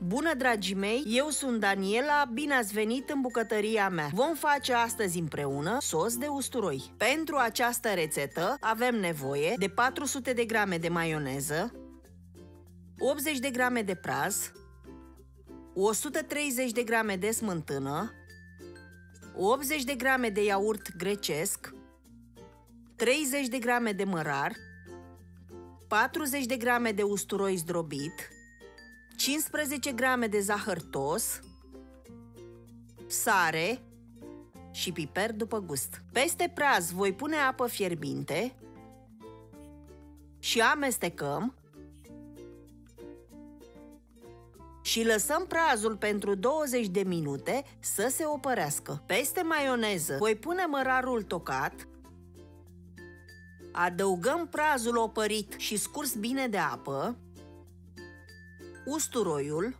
Bună, dragii mei! Eu sunt Daniela, bine ați venit în bucătăria mea. Vom face astăzi împreună sos de usturoi. Pentru această rețetă avem nevoie de 400 de grame de maioneză, 80 de grame de praz, 130 de grame de smântână, 80 de grame de iaurt grecesc, 30 de grame de mărar, 40 de grame de usturoi zdrobit, 15 grame de zahăr tos, sare și piper după gust. Peste praz voi pune apă fierbinte și amestecăm și lăsăm prazul pentru 20 de minute să se opărească. Peste maioneză voi pune mărarul tocat, adăugăm prazul opărit și scurs bine de apă, usturoiul,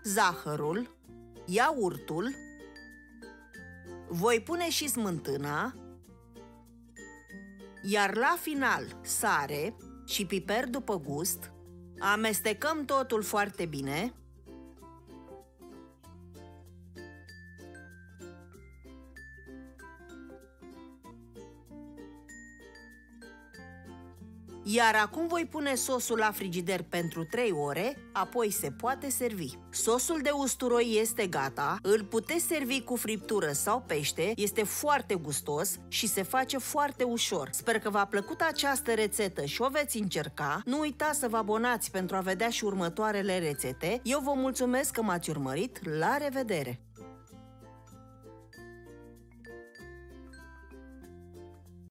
zahărul, iaurtul, voi pune și smântâna, iar la final sare și piper după gust. Amestecăm totul foarte bine. Iar acum voi pune sosul la frigider pentru 3 ore, apoi se poate servi. Sosul de usturoi este gata, îl puteți servi cu friptură sau pește, este foarte gustos și se face foarte ușor. Sper că v-a plăcut această rețetă și o veți încerca. Nu uitați să vă abonați pentru a vedea și următoarele rețete. Eu vă mulțumesc că m-ați urmărit, la revedere!